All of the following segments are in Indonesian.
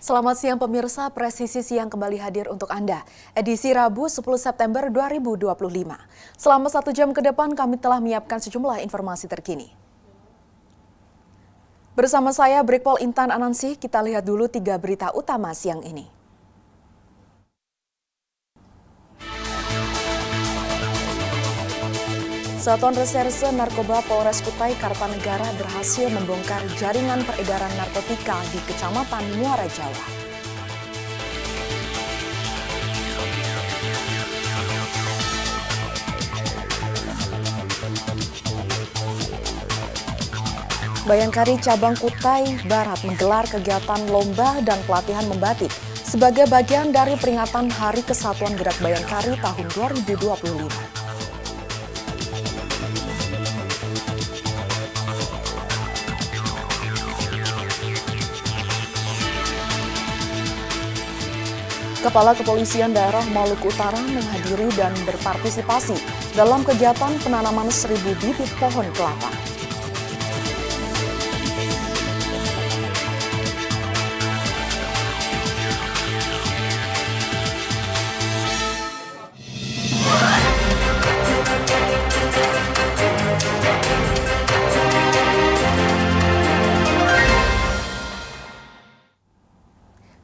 Selamat siang pemirsa, Presisi Siang kembali hadir untuk Anda. Edisi Rabu 10 September 2025. Selama 1 jam ke depan kami telah menyiapkan sejumlah informasi terkini. Bersama saya Brigpol Intan Anansi, kita lihat dulu 3 berita utama siang ini. Satuan Reserse Narkoba Polres Kutai Kartanegara berhasil membongkar jaringan peredaran narkotika di Kecamatan Muara Jawa. Bayangkari Cabang Kutai Barat menggelar kegiatan lomba dan pelatihan membatik sebagai bagian dari peringatan Hari Kesatuan Gerak Bayangkari tahun 2025. Kepala Kepolisian Daerah Maluku Utara menghadiri dan berpartisipasi dalam kegiatan penanaman 1.000 bibit pohon kelapa.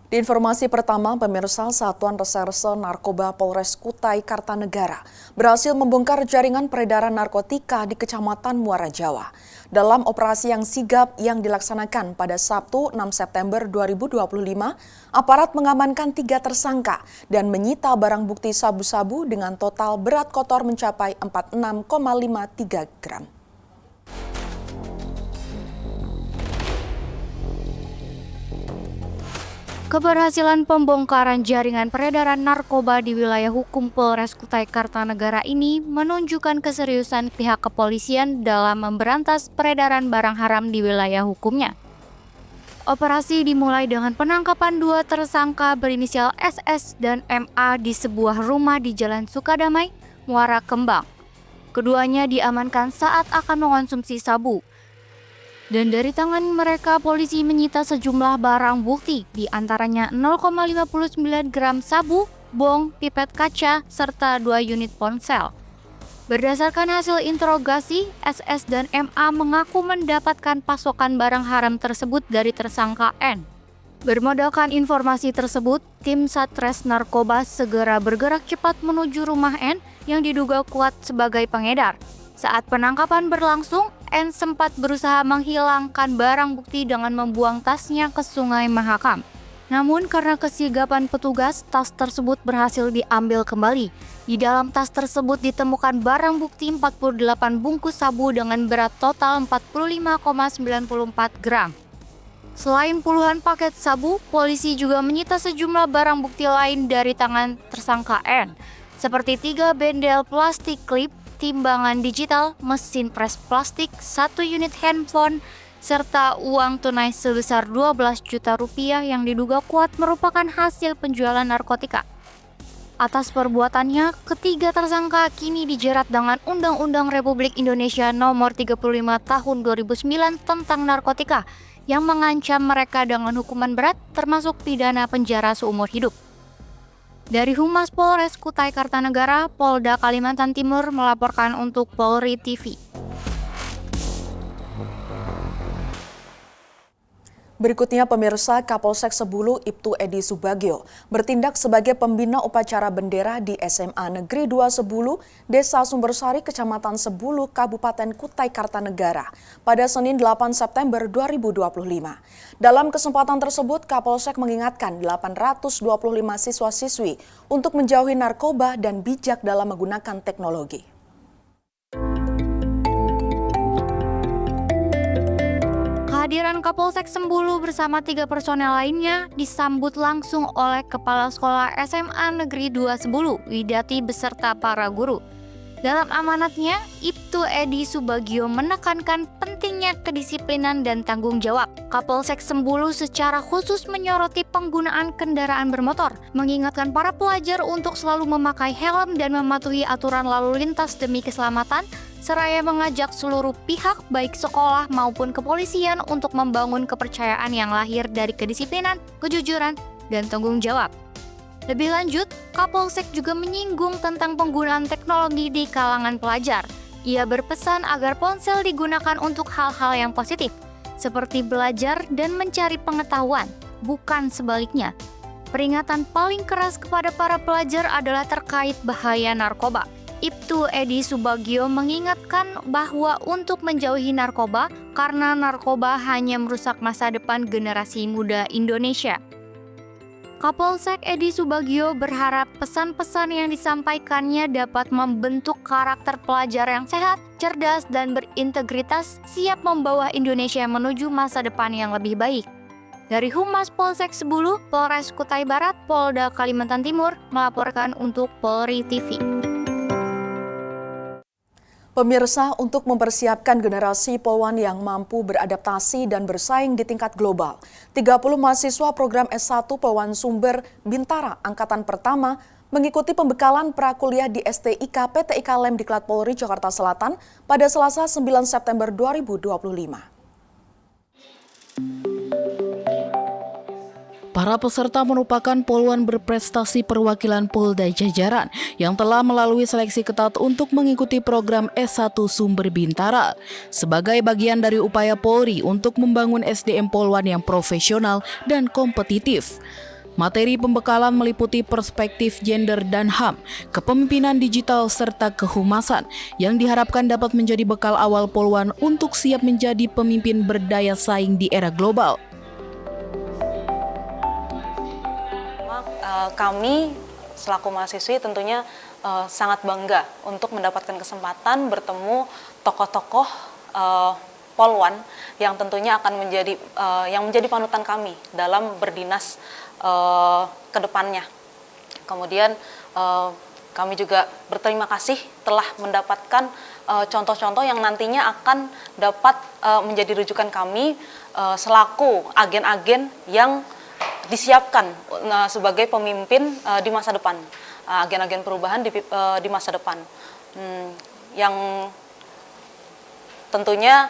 Di informasi pertama, pemirsa, Satuan Reserse Narkoba Polres Kutai Kartanegara berhasil membongkar jaringan peredaran narkotika di Kecamatan Muara Jawa. Dalam operasi yang sigap yang dilaksanakan pada Sabtu 6 September 2025, aparat mengamankan 3 tersangka dan menyita barang bukti sabu-sabu dengan total berat kotor mencapai 46,53 gram. Keberhasilan pembongkaran jaringan peredaran narkoba di wilayah hukum Polres Kutai Kartanegara ini menunjukkan keseriusan pihak kepolisian dalam memberantas peredaran barang haram di wilayah hukumnya. Operasi dimulai dengan penangkapan 2 tersangka berinisial SS dan MA di sebuah rumah di Jalan Sukadamai, Muara Kembang. Keduanya diamankan saat akan mengonsumsi sabu. Dan dari tangan mereka, polisi menyita sejumlah barang bukti, di antaranya 0,59 gram sabu, bong, pipet kaca, serta 2 unit ponsel. Berdasarkan hasil interogasi, SS dan MA mengaku mendapatkan pasokan barang haram tersebut dari tersangka N. Bermodalkan informasi tersebut, tim Satres Narkoba segera bergerak cepat menuju rumah N yang diduga kuat sebagai pengedar. Saat penangkapan berlangsung, N sempat berusaha menghilangkan barang bukti dengan membuang tasnya ke Sungai Mahakam. Namun karena kesigapan petugas, tas tersebut berhasil diambil kembali. Di dalam tas tersebut ditemukan barang bukti 48 bungkus sabu dengan berat total 45,94 gram. Selain puluhan paket sabu, polisi juga menyita sejumlah barang bukti lain dari tangan tersangka N, seperti 3 bendel plastik klip, timbangan digital, mesin pres plastik, 1 unit handphone, serta uang tunai sebesar 12 juta rupiah yang diduga kuat merupakan hasil penjualan narkotika. Atas perbuatannya, ketiga tersangka kini dijerat dengan Undang-Undang Republik Indonesia Nomor 35 Tahun 2009 tentang narkotika yang mengancam mereka dengan hukuman berat termasuk pidana penjara seumur hidup. Dari Humas Polres Kutai Kartanegara, Polda Kalimantan Timur melaporkan untuk Polri TV. Berikutnya pemirsa, Kapolsek Sebulu Ibtu Edi Subagio bertindak sebagai pembina upacara bendera di SMA Negeri 2 Sebulu, Desa Sumbersari, Kecamatan Sebulu, Kabupaten Kutai Kartanegara pada Senin 8 September 2025. Dalam kesempatan tersebut, Kapolsek mengingatkan 825 siswa-siswi untuk menjauhi narkoba dan bijak dalam menggunakan teknologi. Kehadiran Kapolsek Sebulu bersama 3 personel lainnya disambut langsung oleh Kepala Sekolah SMA Negeri 2 Sebulu, Widati, beserta para guru. Dalam amanatnya, Ibtu Edi Subagio menekankan pentingnya kedisiplinan dan tanggung jawab. Kapolsek Sembulu secara khusus menyoroti penggunaan kendaraan bermotor, mengingatkan para pelajar untuk selalu memakai helm dan mematuhi aturan lalu lintas demi keselamatan, seraya mengajak seluruh pihak baik sekolah maupun kepolisian untuk membangun kepercayaan yang lahir dari kedisiplinan, kejujuran, dan tanggung jawab. Lebih lanjut, Kapolsek juga menyinggung tentang penggunaan teknologi di kalangan pelajar. Ia berpesan agar ponsel digunakan untuk hal-hal yang positif, seperti belajar dan mencari pengetahuan, bukan sebaliknya. Peringatan paling keras kepada para pelajar adalah terkait bahaya narkoba. Ibtu Edi Subagio mengingatkan bahwa untuk menjauhi narkoba, karena narkoba hanya merusak masa depan generasi muda Indonesia. Kapolsek Edi Subagio berharap pesan-pesan yang disampaikannya dapat membentuk karakter pelajar yang sehat, cerdas, dan berintegritas, siap membawa Indonesia menuju masa depan yang lebih baik. Dari Humas Polsek Sembulu, Polres Kutai Barat, Polda Kalimantan Timur, melaporkan untuk Polri TV. Pemirsa, untuk mempersiapkan generasi Polwan yang mampu beradaptasi dan bersaing di tingkat global, 30 mahasiswa program S1 Polwan Sumber Bintara Angkatan Pertama mengikuti pembekalan prakuliah di STIK PTIK Lem Diklat Polri Jakarta Selatan pada Selasa 9 September 2025. Para peserta merupakan polwan berprestasi perwakilan Polda jajaran yang telah melalui seleksi ketat untuk mengikuti program S1 Sumber Bintara sebagai bagian dari upaya Polri untuk membangun SDM polwan yang profesional dan kompetitif. Materi pembekalan meliputi perspektif gender dan HAM, kepemimpinan digital serta kehumasan yang diharapkan dapat menjadi bekal awal polwan untuk siap menjadi pemimpin berdaya saing di era global. Kami selaku mahasiswi tentunya sangat bangga untuk mendapatkan kesempatan bertemu tokoh-tokoh polwan yang tentunya akan menjadi panutan kami dalam berdinas ke depannya. Kemudian kami juga berterima kasih telah mendapatkan contoh-contoh yang nantinya akan dapat menjadi rujukan kami selaku agen-agen yang disiapkan sebagai pemimpin di masa depan, agen-agen perubahan di masa depan, yang tentunya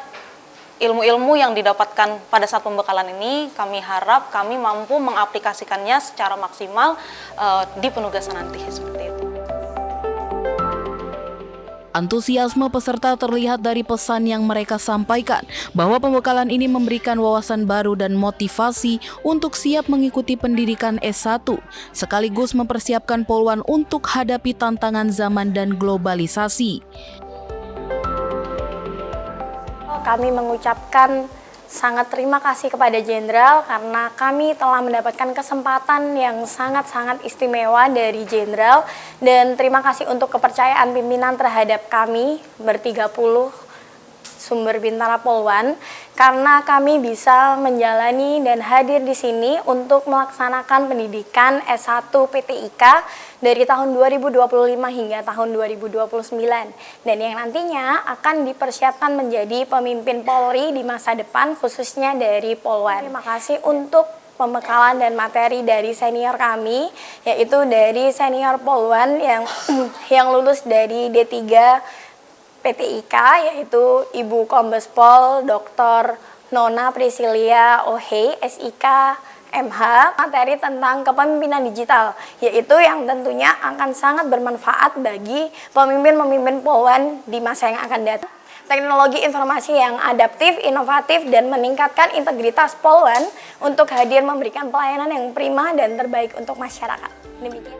ilmu-ilmu yang didapatkan pada saat pembekalan ini kami harap kami mampu mengaplikasikannya secara maksimal di penugasan nanti seperti itu. Antusiasme peserta terlihat dari pesan yang mereka sampaikan bahwa pembekalan ini memberikan wawasan baru dan motivasi untuk siap mengikuti pendidikan S1, sekaligus mempersiapkan polwan untuk hadapi tantangan zaman dan globalisasi. Kami mengucapkan sangat terima kasih kepada Jenderal karena kami telah mendapatkan kesempatan yang sangat-sangat istimewa dari Jenderal, dan terima kasih untuk kepercayaan pimpinan terhadap kami ber-30 Sumber Bintara Polwan karena kami bisa menjalani dan hadir di sini untuk melaksanakan pendidikan S1 PTIK dari tahun 2025 hingga tahun 2029 dan yang nantinya akan dipersiapkan menjadi pemimpin Polri di masa depan khususnya dari Polwan. Terima kasih untuk pembekalan dan materi dari senior kami, yaitu dari senior Polwan yang lulus dari D3 PTIK, yaitu Ibu Kombes Pol Dr. Nona Priscilia Ohei, SIK MH, materi tentang kepemimpinan digital, yaitu yang tentunya akan sangat bermanfaat bagi pemimpin-pemimpin polwan di masa yang akan datang. Teknologi informasi yang adaptif, inovatif, dan meningkatkan integritas polwan untuk hadir memberikan pelayanan yang prima dan terbaik untuk masyarakat. Demikian.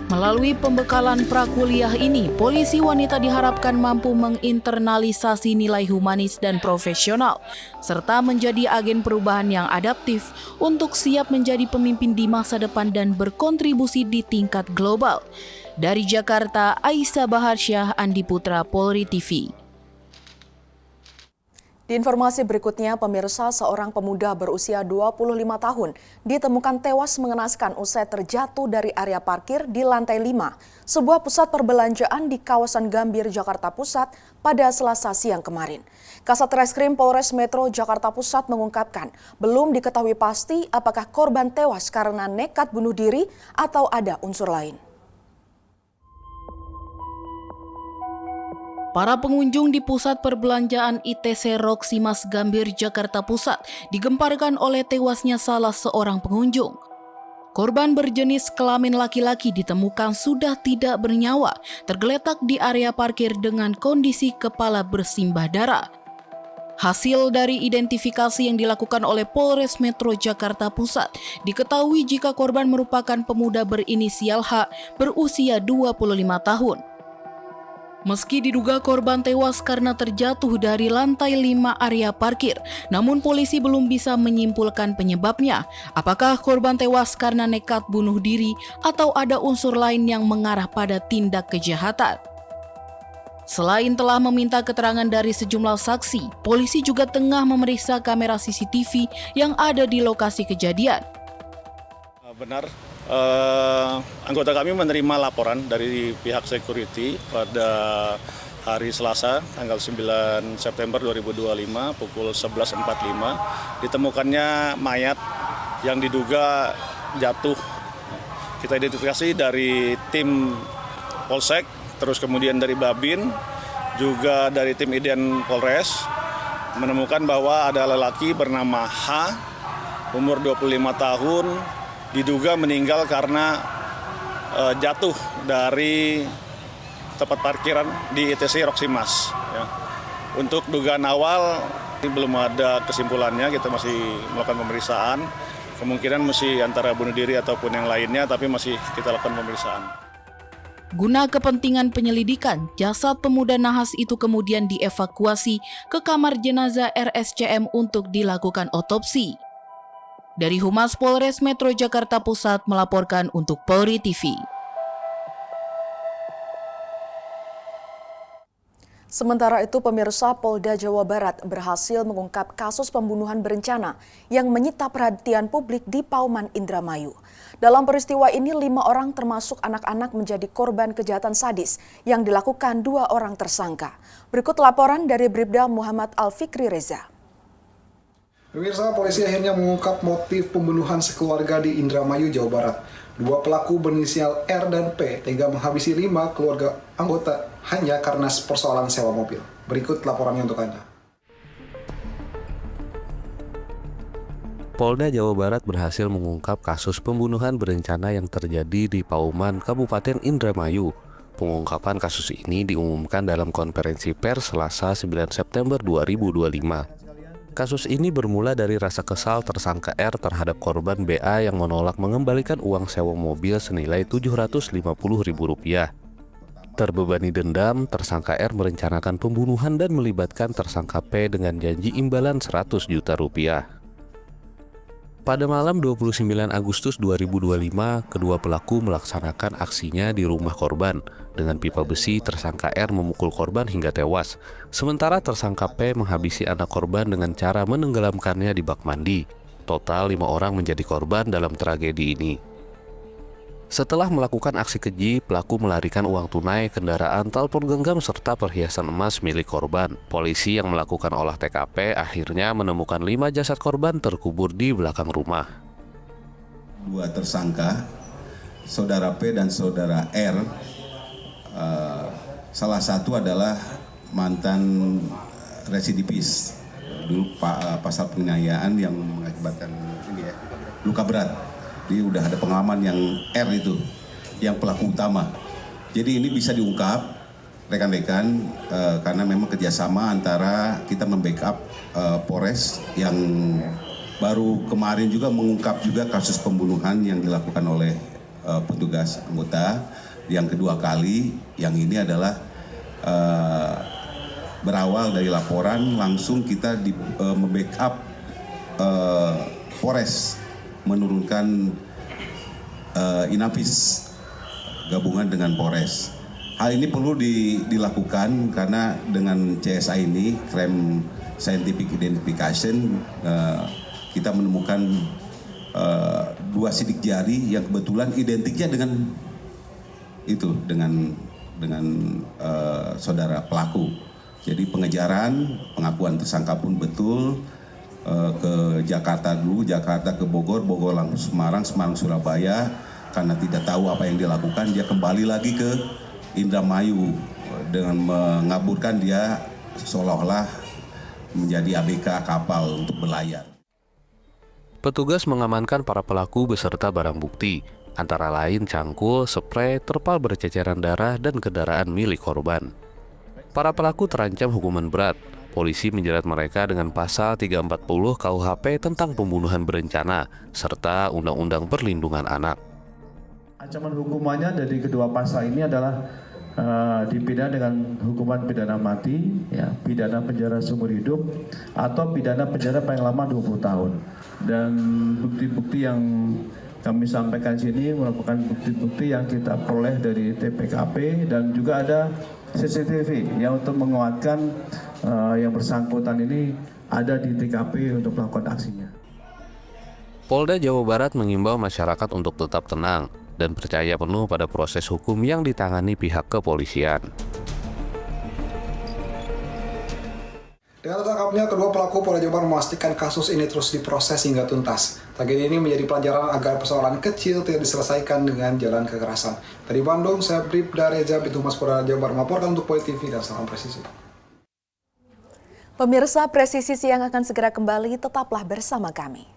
Melalui pembekalan prakuliah ini, polisi wanita diharapkan mampu menginternalisasi nilai humanis dan profesional, serta menjadi agen perubahan yang adaptif untuk siap menjadi pemimpin di masa depan dan berkontribusi di tingkat global. Dari Jakarta, Aisyah Baharsyah, Andi Putra, Polri TV. Di informasi berikutnya, pemirsa, seorang pemuda berusia 25 tahun ditemukan tewas mengenaskan usai terjatuh dari area parkir di lantai 5, sebuah pusat perbelanjaan di kawasan Gambir, Jakarta Pusat pada Selasa siang kemarin. Kasat Reskrim Polres Metro Jakarta Pusat mengungkapkan belum diketahui pasti apakah korban tewas karena nekat bunuh diri atau ada unsur lain. Para pengunjung di pusat perbelanjaan ITC Roxy Mas Gambir, Jakarta Pusat digemparkan oleh tewasnya salah seorang pengunjung. Korban berjenis kelamin laki-laki ditemukan sudah tidak bernyawa, tergeletak di area parkir dengan kondisi kepala bersimbah darah. Hasil dari identifikasi yang dilakukan oleh Polres Metro Jakarta Pusat, diketahui jika korban merupakan pemuda berinisial H berusia 25 tahun. Meski diduga korban tewas karena terjatuh dari lantai 5 area parkir, namun polisi belum bisa menyimpulkan penyebabnya. Apakah korban tewas karena nekat bunuh diri atau ada unsur lain yang mengarah pada tindak kejahatan? Selain telah meminta keterangan dari sejumlah saksi, polisi juga tengah memeriksa kamera CCTV yang ada di lokasi kejadian. Benar, anggota kami menerima laporan dari pihak security pada hari Selasa, tanggal 9 September 2025, pukul 11.45, ditemukannya mayat yang diduga jatuh. Kita identifikasi dari tim Polsek, terus kemudian dari Babin, juga dari tim Ident Polres, menemukan bahwa ada lelaki bernama H, umur 25 tahun, diduga meninggal karena jatuh dari tempat parkiran di ITC Roxy Mas. Ya. Untuk dugaan awal ini belum ada kesimpulannya, kita masih melakukan pemeriksaan. Kemungkinan masih antara bunuh diri ataupun yang lainnya, tapi masih kita lakukan pemeriksaan. Guna kepentingan penyelidikan, jasad pemuda nahas itu kemudian dievakuasi ke kamar jenazah RSCM untuk dilakukan otopsi. Dari Humas Polres Metro Jakarta Pusat melaporkan untuk Polri TV. Sementara itu, pemirsa, Polda Jawa Barat berhasil mengungkap kasus pembunuhan berencana yang menyita perhatian publik di Pauman, Indramayu. Dalam peristiwa ini, 5 orang termasuk anak-anak menjadi korban kejahatan sadis yang dilakukan 2 orang tersangka. Berikut laporan dari Bribda Muhammad Al-Fikri Reza. Pemirsa, polisi akhirnya mengungkap motif pembunuhan sekeluarga di Indramayu, Jawa Barat. 2 pelaku berinisial R dan P tega menghabisi 5 keluarga anggota hanya karena persoalan sewa mobil. Berikut laporannya untuk Anda. Polda Jawa Barat berhasil mengungkap kasus pembunuhan berencana yang terjadi di Pauman, Kabupaten Indramayu. Pengungkapan kasus ini diumumkan dalam konferensi pers Selasa 9 September 2025. Kasus ini bermula dari rasa kesal tersangka R terhadap korban BA yang menolak mengembalikan uang sewa mobil senilai Rp750.000. Terbebani dendam, tersangka R merencanakan pembunuhan dan melibatkan tersangka P dengan janji imbalan Rp100 juta. Pada malam 29 Agustus 2025, kedua pelaku melaksanakan aksinya di rumah korban. Dengan pipa besi, tersangka R memukul korban hingga tewas. Sementara tersangka P menghabisi anak korban dengan cara menenggelamkannya di bak mandi. Total 5 orang menjadi korban dalam tragedi ini. Setelah melakukan aksi keji, pelaku melarikan uang tunai, kendaraan, telepon genggam, serta perhiasan emas milik korban. Polisi yang melakukan olah TKP akhirnya menemukan 5 jasad korban terkubur di belakang rumah. 2 tersangka, saudara P dan saudara R, salah satu adalah mantan residivis. Dulu pasal penganiayaan yang mengakibatkan luka berat. Jadi udah ada pengalaman yang R itu, yang pelaku utama. Jadi ini bisa diungkap rekan-rekan karena memang kerjasama antara kita membackup Polres yang baru kemarin juga mengungkap juga kasus pembunuhan yang dilakukan oleh petugas anggota. Yang kedua kali, yang ini adalah berawal dari laporan, langsung kita membackup Polres menurunkan Inafis gabungan dengan Polres. Hal ini perlu dilakukan karena dengan CSA ini, scientific identification, kita menemukan 2 sidik jari yang kebetulan identiknya dengan saudara pelaku. Jadi pengejaran, pengakuan tersangka pun betul, ke Jakarta dulu, Jakarta ke Bogor, Bogor langsung Semarang, Semarang Surabaya. Karena tidak tahu apa yang dilakukan, dia kembali lagi ke Indramayu dengan mengaburkan dia seolah-olah menjadi ABK kapal untuk berlayar. Petugas mengamankan para pelaku beserta barang bukti, antara lain cangkul, spray, terpal berceceran darah, dan kendaraan milik korban. Para pelaku terancam hukuman berat. Polisi menjerat mereka dengan pasal 340 KUHP tentang pembunuhan berencana, serta Undang-Undang Perlindungan Anak. Ancaman hukumannya dari kedua pasal ini adalah dipidana dengan hukuman pidana mati, ya, pidana penjara seumur hidup, atau pidana penjara paling lama 20 tahun. Dan bukti-bukti yang kami sampaikan sini merupakan bukti-bukti yang kita peroleh dari TPKP dan juga ada CCTV yang untuk menguatkan yang bersangkutan ini ada di TKP untuk melakukan aksinya. Polda Jawa Barat mengimbau masyarakat untuk tetap tenang dan percaya penuh pada proses hukum yang ditangani pihak kepolisian. Dengan tertangkapnya kedua pelaku, Polda Jawa Barat memastikan kasus ini terus diproses hingga tuntas. Tragedi ini menjadi pelajaran agar persoalan kecil tidak diselesaikan dengan jalan kekerasan. Dari Bandung, saya Bribda Reza Bitumas Polda Jawa Barat melaporkan untuk Poi TV dan salam presisi. Pemirsa, Presisi Siang akan segera kembali, tetaplah bersama kami.